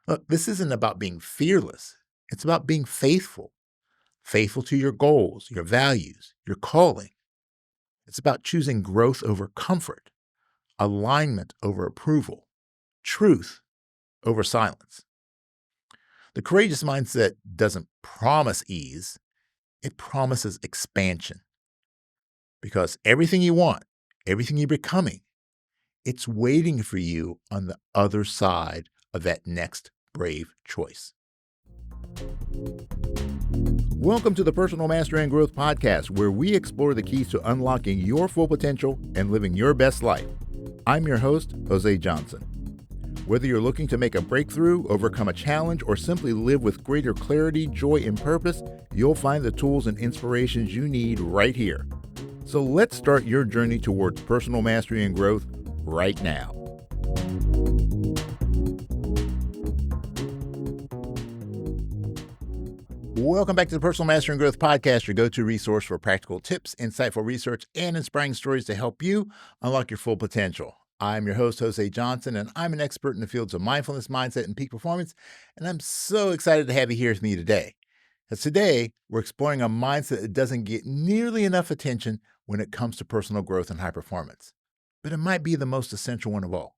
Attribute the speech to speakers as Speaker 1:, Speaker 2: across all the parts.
Speaker 1: Look, this isn't about being fearless. It's about being faithful, faithful to your goals, your values, your calling. It's about choosing growth over comfort, alignment over approval, truth over silence. The courageous mindset doesn't promise ease, it promises expansion because everything you want, everything you're becoming, it's waiting for you on the other side of that next brave choice. Welcome to the Personal Mastery and Growth Podcast, where we explore the keys to unlocking your full potential and living your best life. I'm your host, Jose Johnson. Whether you're looking to make a breakthrough, overcome a challenge, or simply live with greater clarity, joy, and purpose, you'll find the tools and inspirations you need right here. So let's start your journey towards personal mastery and growth right now. Welcome back to the Personal Mastery and Growth Podcast, your go-to resource for practical tips, insightful research, and inspiring stories to help you unlock your full potential. I'm your host, Jose Johnson, and I'm an expert in the fields of mindfulness, mindset, and peak performance, and I'm so excited to have you here with me today. Because today, we're exploring a mindset that doesn't get nearly enough attention when it comes to personal growth and high performance, but it might be the most essential one of all,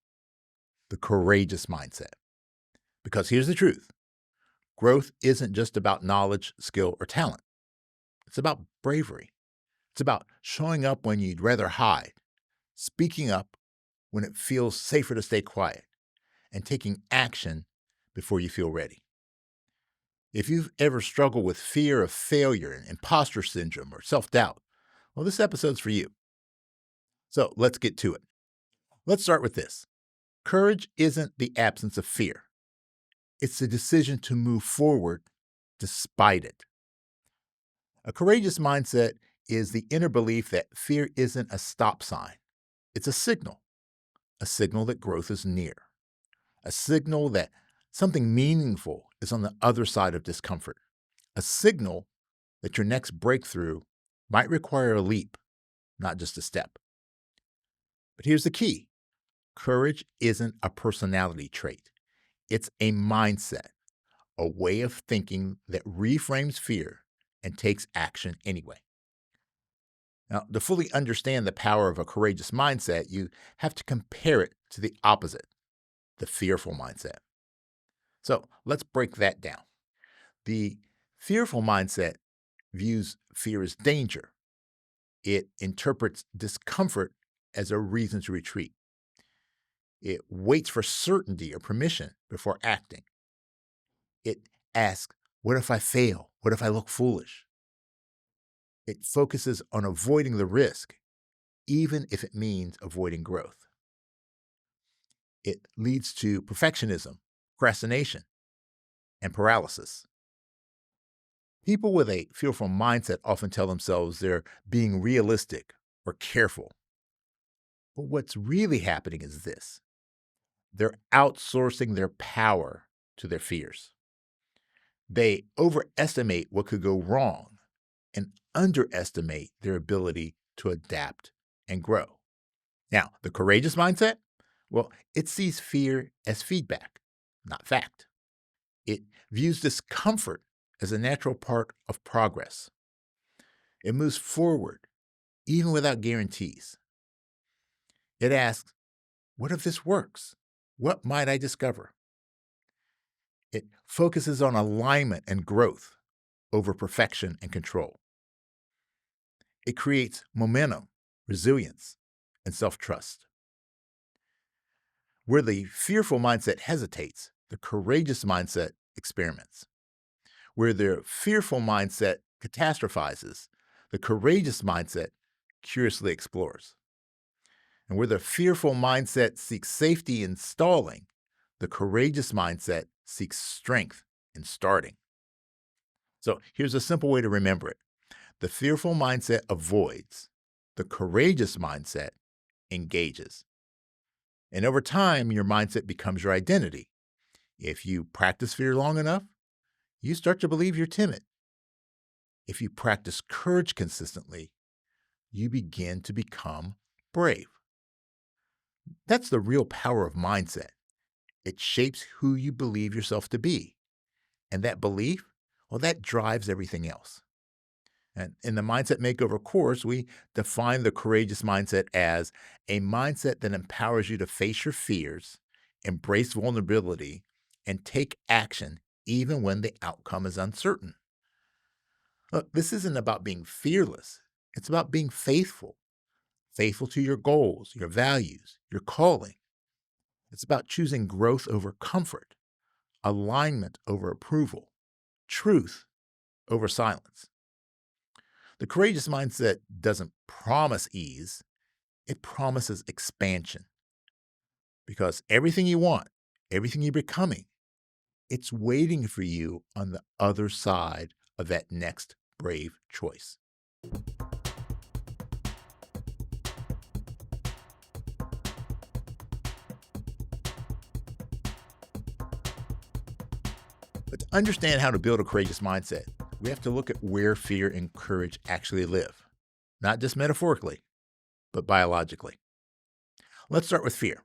Speaker 1: the courageous mindset. Because here's the truth. Growth isn't just about knowledge, skill, or talent. It's about bravery. It's about showing up when you'd rather hide, speaking up when it feels safer to stay quiet, and taking action before you feel ready. If you've ever struggled with fear of failure and imposter syndrome or self-doubt, well, this episode's for you. So let's get to it. Let's start with this. Courage isn't the absence of fear. It's the decision to move forward despite it. A courageous mindset is the inner belief that fear isn't a stop sign. It's a signal that growth is near, a signal that something meaningful is on the other side of discomfort, a signal that your next breakthrough might require a leap, not just a step. But here's the key. Courage isn't a personality trait. It's a mindset, a way of thinking that reframes fear and takes action anyway. Now, to fully understand the power of a courageous mindset, you have to compare it to the opposite, the fearful mindset. So let's break that down. The fearful mindset views fear as danger. It interprets discomfort as a reason to retreat. It waits for certainty or permission before acting. It asks, what if I fail? What if I look foolish? It focuses on avoiding the risk, even if it means avoiding growth. It leads to perfectionism, procrastination, and paralysis. People with a fearful mindset often tell themselves they're being realistic or careful. But what's really happening is this. They're outsourcing their power to their fears. They overestimate what could go wrong and underestimate their ability to adapt and grow. Now, the courageous mindset, well, it sees fear as feedback, not fact. It views discomfort as a natural part of progress. It moves forward, even without guarantees. It asks, what if this works? What might I discover? It focuses on alignment and growth over perfection and control. It creates momentum, resilience, and self-trust. Where the fearful mindset hesitates, the courageous mindset experiments. Where the fearful mindset catastrophizes, the courageous mindset curiously explores. And where the fearful mindset seeks safety in stalling, the courageous mindset seeks strength in starting. So here's a simple way to remember it. The fearful mindset avoids. The courageous mindset engages. And over time, your mindset becomes your identity. If you practice fear long enough, you start to believe you're timid. If you practice courage consistently, you begin to become brave. That's the real power of mindset. It shapes who you believe yourself to be. And that belief, well, that drives everything else. And in the Mindset Makeover course, we define the courageous mindset as a mindset that empowers you to face your fears, embrace vulnerability, and take action even when the outcome is uncertain. Look, this isn't about being fearless. It's about being faithful, faithful to your goals, your values, your calling. It's about choosing growth over comfort, alignment over approval, truth over silence. The courageous mindset doesn't promise ease, it promises expansion because everything you want, everything you're becoming, it's waiting for you on the other side of that next brave choice. But to understand how to build a courageous mindset, we have to look at where fear and courage actually live, not just metaphorically, but biologically. Let's start with fear.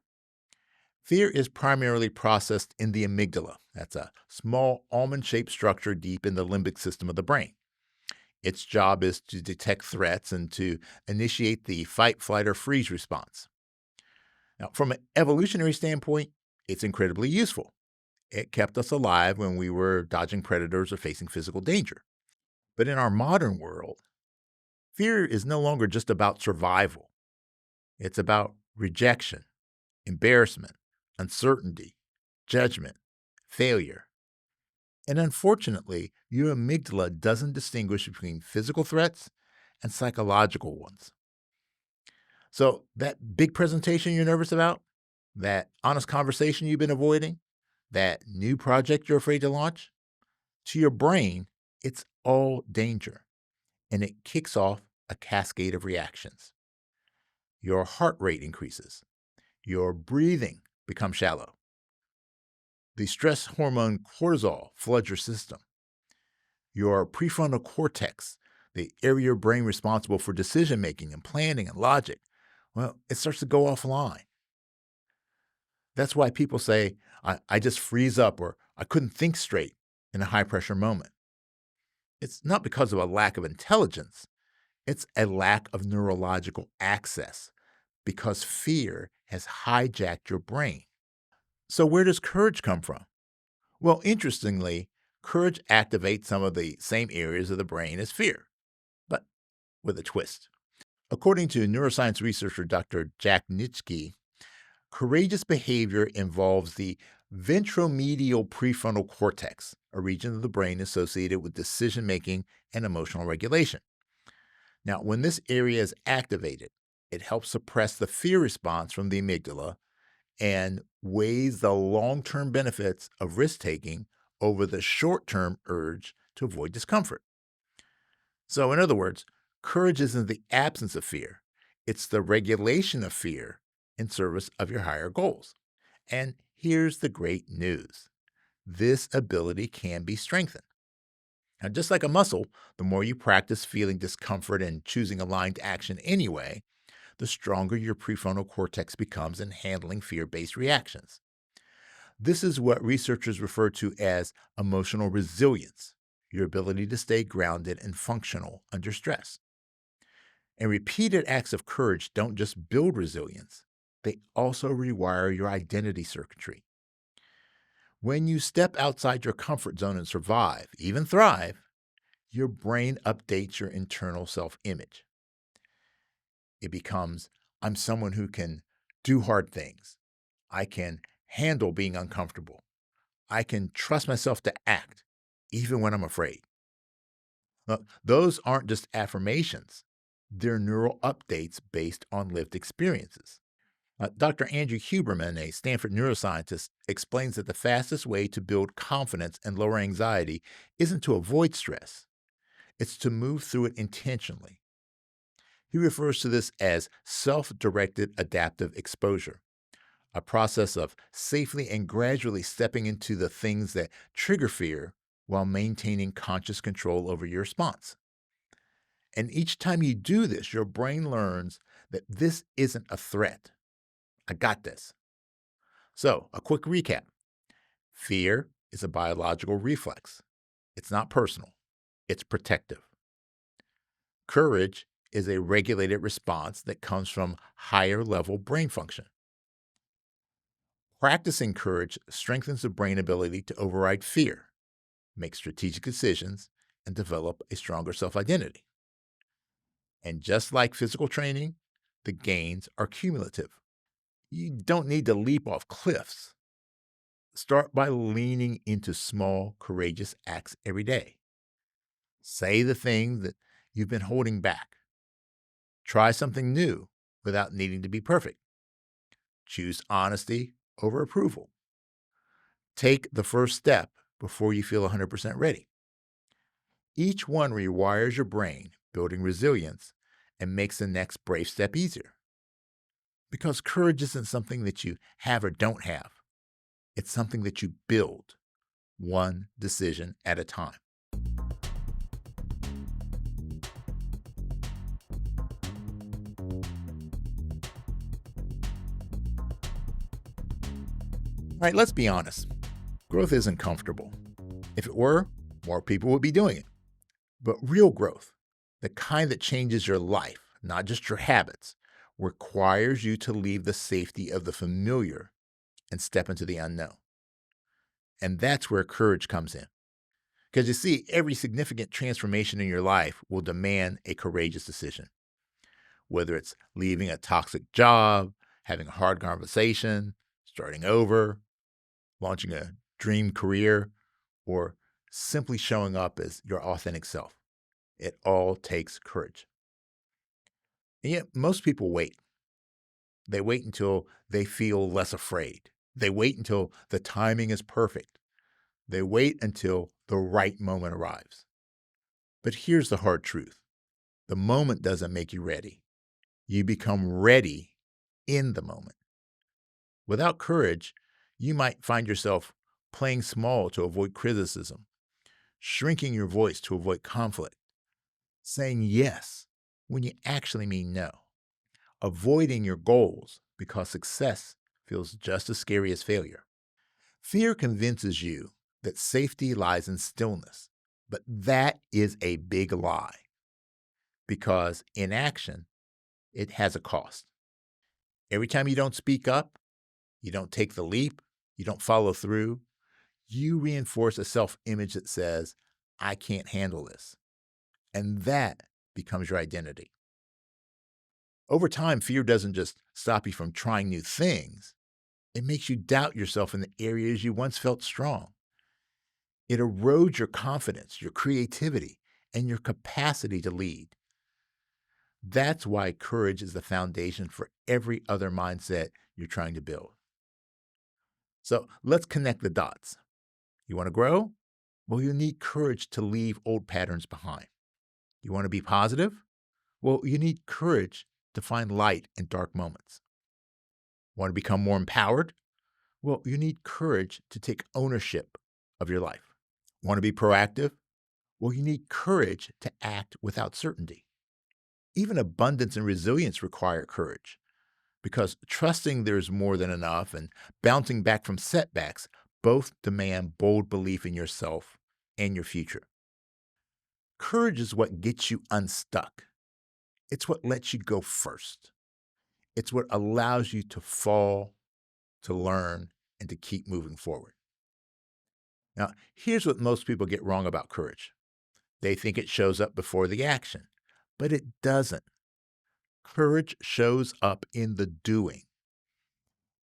Speaker 1: Fear is primarily processed in the amygdala. That's a small almond shaped structure deep in the limbic system of the brain. Its job is to detect threats and to initiate the fight, flight, or freeze response. Now, from an evolutionary standpoint, it's incredibly useful. It kept us alive when we were dodging predators or facing physical danger. But in our modern world, fear is no longer just about survival. It's about rejection, embarrassment, uncertainty, judgment, failure. And unfortunately, your amygdala doesn't distinguish between physical threats and psychological ones. So, that big presentation you're nervous about, that honest conversation you've been avoiding, that new project you're afraid to launch, to your brain, it's all danger. And it kicks off a cascade of reactions. Your heart rate increases, your breathing becomes shallow. The stress hormone cortisol floods your system. Your prefrontal cortex, the area of your brain responsible for decision making and planning and logic, well, it starts to go offline. That's why people say, I just freeze up or I couldn't think straight in a high pressure moment. It's not because of a lack of intelligence, it's a lack of neurological access because fear has hijacked your brain. So, where does courage come from? Well, interestingly, courage activates some of the same areas of the brain as fear, but with a twist. According to neuroscience researcher Dr. Jack Nitschke, courageous behavior involves the ventromedial prefrontal cortex, a region of the brain associated with decision making and emotional regulation. Now, when this area is activated, it helps suppress the fear response from the amygdala and weighs the long term benefits of risk taking over the short term urge to avoid discomfort. So, in other words, courage isn't the absence of fear, it's the regulation of fear in service of your higher goals. And here's the great news: this ability can be strengthened. Now, just like a muscle, the more you practice feeling discomfort and choosing aligned action anyway, the stronger your prefrontal cortex becomes in handling fear based reactions. This is what researchers refer to as emotional resilience, your ability to stay grounded and functional under stress. And repeated acts of courage don't just build resilience, they also rewire your identity circuitry. When you step outside your comfort zone and survive, even thrive, your brain updates your internal self image. It becomes, I'm someone who can do hard things. I can handle being uncomfortable. I can trust myself to act, even when I'm afraid. Look, those aren't just affirmations, they're neural updates based on lived experiences. Dr. Andrew Huberman, a Stanford neuroscientist, explains that the fastest way to build confidence and lower anxiety isn't to avoid stress, it's to move through it intentionally. He refers to this as self directed adaptive exposure, a process of safely and gradually stepping into the things that trigger fear while maintaining conscious control over your response. And each time you do this, your brain learns that this isn't a threat. I got this. So, a quick recap. Fear is a biological reflex. It's not personal, it's protective. Courage is a regulated response that comes from higher level brain function. Practicing courage strengthens the brain ability to override fear, make strategic decisions, and develop a stronger self identity. And just like physical training, the gains are cumulative. You don't need to leap off cliffs. Start by leaning into small, courageous acts every day. Say the thing that you've been holding back. Try something new without needing to be perfect. Choose honesty over approval. Take the first step before you feel 100% ready. Each one rewires your brain, building resilience, and makes the next brave step easier. Because courage isn't something that you have or don't have, it's something that you build one decision at a time. All right, let's be honest. Growth isn't comfortable. If it were, more people would be doing it. But real growth, the kind that changes your life, not just your habits, requires you to leave the safety of the familiar and step into the unknown. And that's where courage comes in. Because you see, every significant transformation in your life will demand a courageous decision. Whether it's leaving a toxic job, having a hard conversation, starting over, launching a dream career, or simply showing up as your authentic self. It all takes courage. And yet, most people wait. They wait until they feel less afraid. They wait until the timing is perfect. They wait until the right moment arrives. But here's the hard truth. The moment doesn't make you ready. You become ready in the moment. Without courage, you might find yourself playing small to avoid criticism, shrinking your voice to avoid conflict, saying yes when you actually mean no, avoiding your goals because success feels just as scary as failure. Fear convinces you that safety lies in stillness, but that is a big lie because inaction, it has a cost. Every time you don't speak up, you don't take the leap, you don't follow through, you reinforce a self-image that says, I can't handle this. And that becomes your identity. Over time, fear doesn't just stop you from trying new things. It makes you doubt yourself in the areas you once felt strong. It erodes your confidence, your creativity, and your capacity to lead. That's why courage is the foundation for every other mindset you're trying to build. So let's connect the dots. You want to grow? Well, you need courage to leave old patterns behind. You want to be positive? Well, you need courage to find light in dark moments. Want to become more empowered? Well, you need courage to take ownership of your life. Want to be proactive? Well, you need courage to act without certainty. Even abundance and resilience require courage because trusting there's more than enough and bouncing back from setbacks both demand bold belief in yourself and your future. Courage is what gets you unstuck. It's what lets you go first. It's what allows you to fall, to learn, and to keep moving forward. Now, here's what most people get wrong about courage. They think it shows up before the action, but it doesn't. Courage shows up in the doing.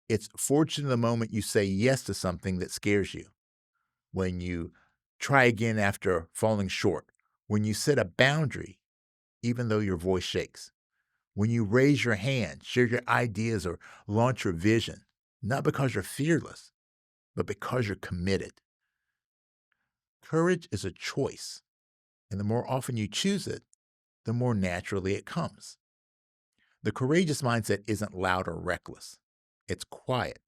Speaker 1: It's forged in the moment you say yes to something that scares you, when you try again after falling short, when you set a boundary, even though your voice shakes, when you raise your hand, share your ideas, or launch your vision, not because you're fearless, but because you're committed. Courage is a choice, and the more often you choose it, the more naturally it comes. The courageous mindset isn't loud or reckless. It's quiet.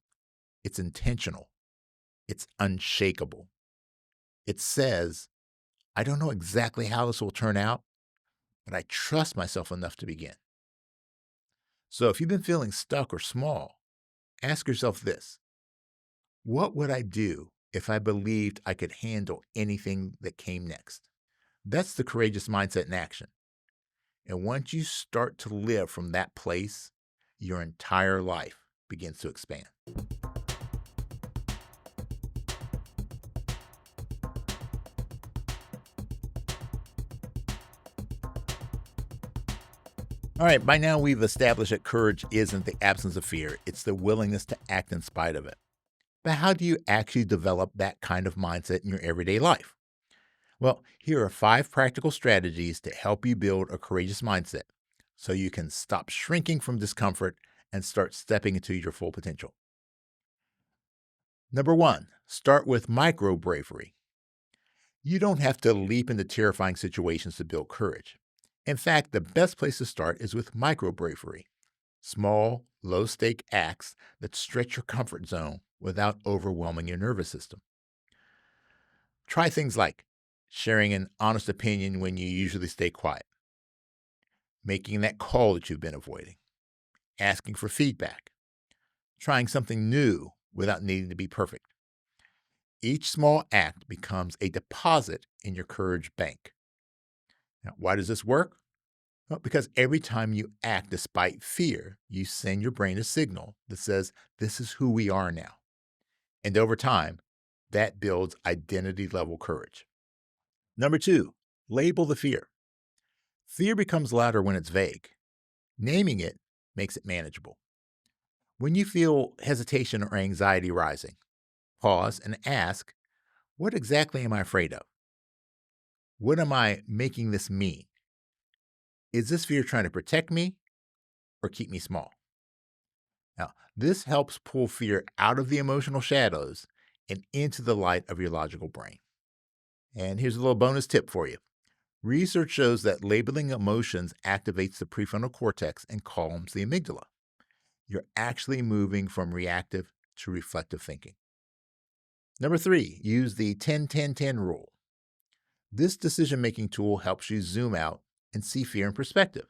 Speaker 1: It's intentional. It's unshakable. It says, I don't know exactly how this will turn out, but I trust myself enough to begin. So if you've been feeling stuck or small, ask yourself this. What would I do if I believed I could handle anything that came next. That's the courageous mindset in action. And once you start to live from that place, your entire life begins to expand. All right, by now we've established that courage isn't the absence of fear, it's the willingness to act in spite of it. But how do you actually develop that kind of mindset in your everyday life? Well, here are 5 practical strategies to help you build a courageous mindset so you can stop shrinking from discomfort and start stepping into your full potential. Number 1, start with micro bravery. You don't have to leap into terrifying situations to build courage. In fact, the best place to start is with micro bravery, small, low stake acts that stretch your comfort zone without overwhelming your nervous system. Try things like sharing an honest opinion when you usually stay quiet, making that call that you've been avoiding, asking for feedback, trying something new without needing to be perfect. Each small act becomes a deposit in your courage bank. Now, why does this work? Well, because every time you act despite fear, you send your brain a signal that says, this is who we are now. And over time, that builds identity level courage. Number 2, label the fear. Fear becomes louder when it's vague. Naming it makes it manageable. When you feel hesitation or anxiety rising, pause and ask, what exactly am I afraid of? What am I making this mean? Is this fear trying to protect me or keep me small? Now, this helps pull fear out of the emotional shadows and into the light of your logical brain. And here's a little bonus tip for you. Research shows that labeling emotions activates the prefrontal cortex and calms the amygdala. You're actually moving from reactive to reflective thinking. Number 3, use the 10-10-10 rule. This decision making tool helps you zoom out and see fear in perspective.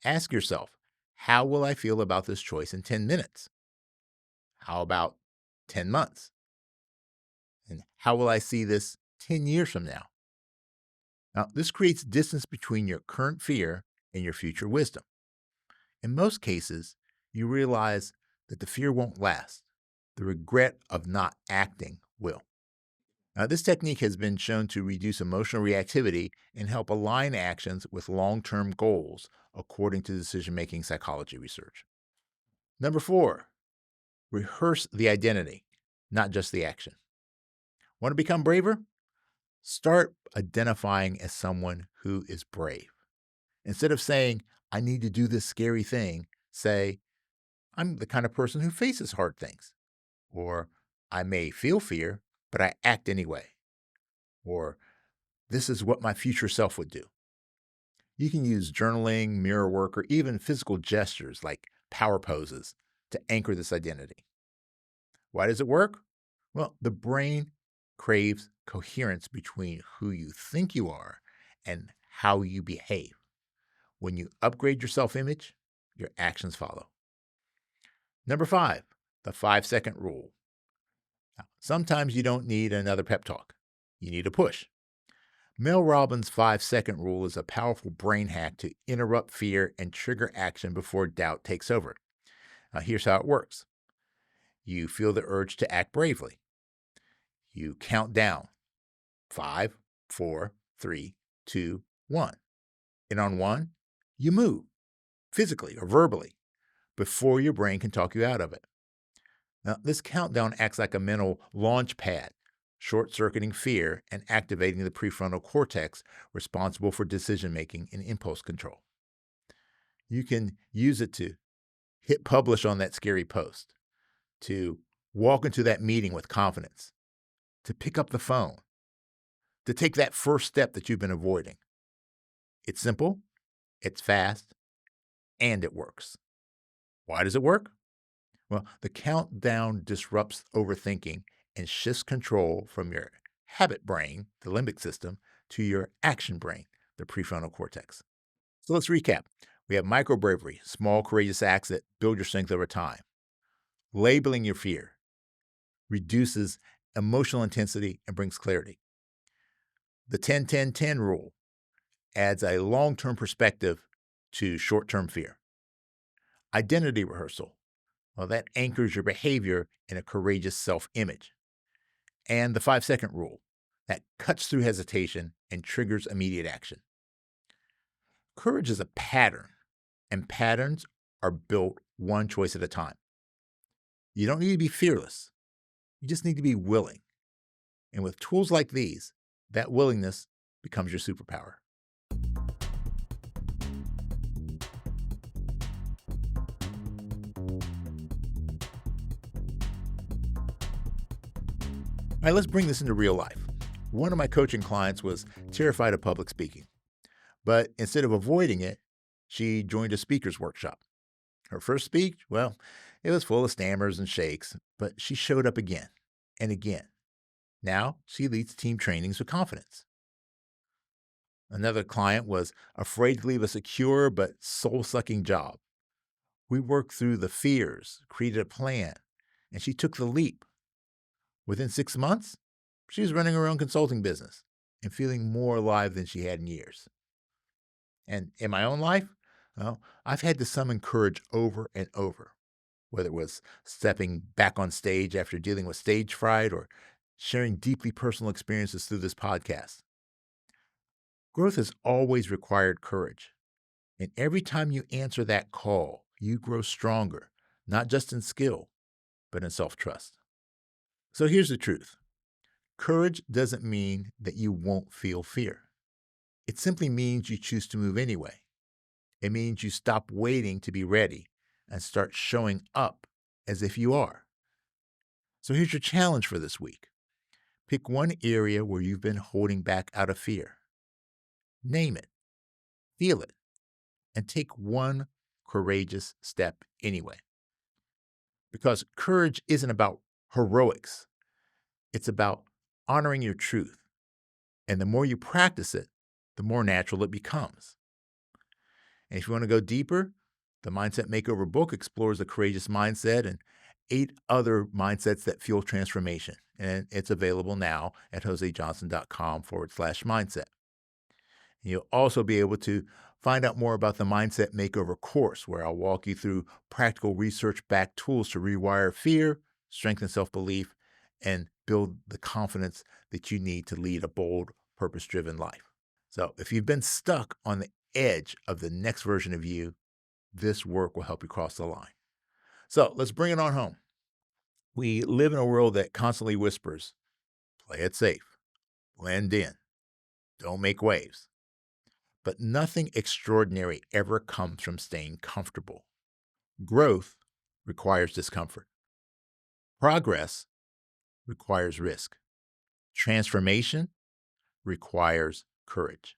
Speaker 1: Ask yourself, how will I feel about this choice in 10 minutes? How about 10 months? And how will I see this 10 years from now? Now, this creates distance between your current fear and your future wisdom. In most cases, you realize that the fear won't last. The regret of not acting will. Now, this technique has been shown to reduce emotional reactivity and help align actions with long term goals, according to decision making psychology research. Number 4, rehearse the identity, not just the action. Want to become braver? Start identifying as someone who is brave. Instead of saying, I need to do this scary thing, say, I'm the kind of person who faces hard things. Or, I may feel fear, but I act anyway. Or, this is what my future self would do. You can use journaling, mirror work, or even physical gestures like power poses to anchor this identity. Why does it work? Well, the brain craves coherence between who you think you are and how you behave. When you upgrade your self image, your actions follow. Number 5, the 5-second rule. Now, sometimes you don't need another pep talk, you need a push. Mel Robbins' 5-second rule is a powerful brain hack to interrupt fear and trigger action before doubt takes over. Now, here's how it works. You feel the urge to act bravely. You count down 5, 4, 3, 2, 1. And on 1, you move physically or verbally before your brain can talk you out of it. Now, this countdown acts like a mental launch pad, short circuiting fear and activating the prefrontal cortex responsible for decision making and impulse control. You can use it to hit publish on that scary post, to walk into that meeting with confidence, to pick up the phone, to take that first step that you've been avoiding. It's simple, it's fast, and it works. Why does it work? Well, the countdown disrupts overthinking and shifts control from your habit brain, the limbic system, to your action brain, the prefrontal cortex. So let's recap. We have micro bravery, small courageous acts that build your strength over time. Labeling your fear reduces emotional intensity, and brings clarity. The 10-10-10 rule adds a long-term perspective to short-term fear. Identity rehearsal, well, that anchors your behavior in a courageous self-image. And the 5-second rule, that cuts through hesitation and triggers immediate action. Courage is a pattern, and patterns are built one choice at a time. You don't need to be fearless. You just need to be willing. And with tools like these, that willingness becomes your superpower. All right, let's bring this into real life. One of my coaching clients was terrified of public speaking, but instead of avoiding it, she joined a speaker's workshop. Her first speech, well, it was full of stammers and shakes, but she showed up again and again. Now she leads team trainings with confidence. Another client was afraid to leave a secure but soul-sucking job. We worked through the fears, created a plan, and she took the leap. Within 6 months, she was running her own consulting business and feeling more alive than she had in years. And in my own life, well, I've had to summon courage over and over, whether it was stepping back on stage after dealing with stage fright or sharing deeply personal experiences through this podcast. Growth has always required courage. And every time you answer that call, you grow stronger, not just in skill, but in self-trust. So here's the truth. Courage doesn't mean that you won't feel fear. It simply means you choose to move anyway. It means you stop waiting to be ready and start showing up as if you are. So here's your challenge for this week. Pick one area where you've been holding back out of fear. Name it, feel it, and take one courageous step anyway. Because courage isn't about heroics. It's about honoring your truth. And the more you practice it, the more natural it becomes. And if you want to go deeper, the Mindset Makeover book explores the courageous mindset and 8 other mindsets that fuel transformation. And it's available now at josejohnson.com/mindset. You'll also be able to find out more about the Mindset Makeover course, where I'll walk you through practical research-backed tools to rewire fear, strengthen self-belief, and build the confidence that you need to lead a bold, purpose-driven life. So if you've been stuck on the edge of the next version of you, this work will help you cross the line. So let's bring it on home. We live in a world that constantly whispers, play it safe, blend in, don't make waves. But nothing extraordinary ever comes from staying comfortable. Growth requires discomfort. Progress requires risk. Transformation requires courage.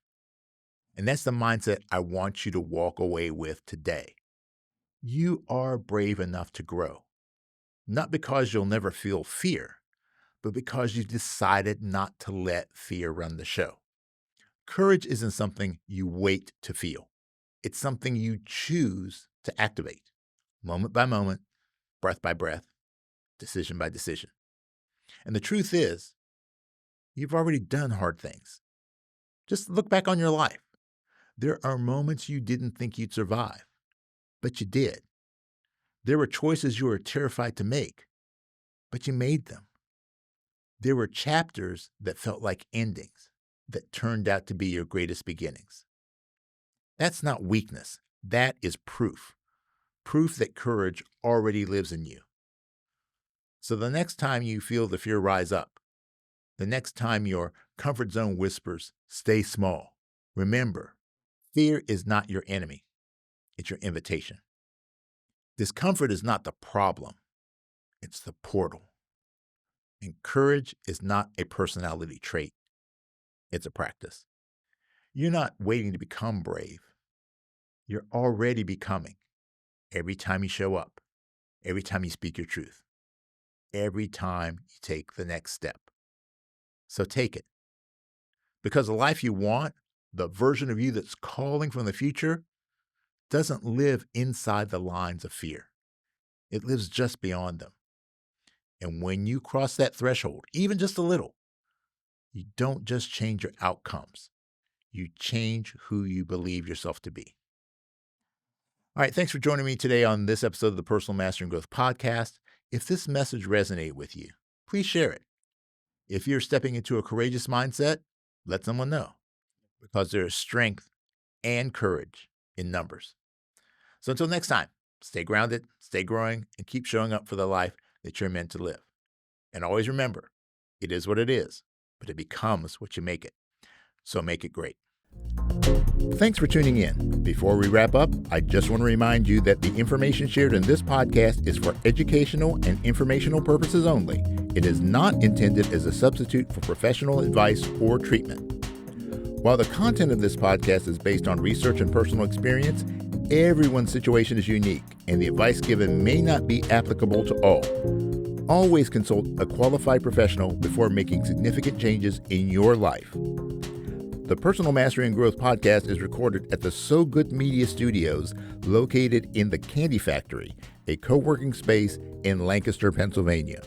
Speaker 1: And that's the mindset I want you to walk away with today. You are brave enough to grow, not because you'll never feel fear, but because you've decided not to let fear run the show. Courage isn't something you wait to feel. It's something you choose to activate, moment by moment, breath by breath, decision by decision. And the truth is, you've already done hard things. Just look back on your life. There are moments you didn't think you'd survive, but you did. There were choices you were terrified to make, but you made them. There were chapters that felt like endings that turned out to be your greatest beginnings. That's not weakness. That is proof. Proof that courage already lives in you. So the next time you feel the fear rise up, the next time your comfort zone whispers, stay small, remember, fear is not your enemy. It's your invitation. Discomfort is not the problem. It's the portal. And courage is not a personality trait. It's a practice. You're not waiting to become brave. You're already becoming every time you show up, every time you speak your truth, every time you take the next step. So take it. Because the life you want, the version of you that's calling from the future, doesn't live inside the lines of fear. It lives just beyond them. And when you cross that threshold, even just a little, you don't just change your outcomes. You change who you believe yourself to be. All right, thanks for joining me today on this episode of the Personal Mastery and Growth Podcast. If this message resonated with you, please share it. If you're stepping into a courageous mindset, let someone know, because there is strength and courage in numbers. So until next time, stay grounded, stay growing, and keep showing up for the life that you're meant to live. And always remember, it is what it is, but it becomes what you make it. So make it great. Thanks for tuning in. Before we wrap up, I just want to remind you that the information shared in this podcast is for educational and informational purposes only. It is not intended as a substitute for professional advice or treatment. While the content of this podcast is based on research and personal experience, everyone's situation is unique, and the advice given may not be applicable to all. Always consult a qualified professional before making significant changes in your life. The Personal Mastery and Growth Podcast is recorded at the So Good Media Studios, located in the Candy Factory, a co-working space in Lancaster, Pennsylvania.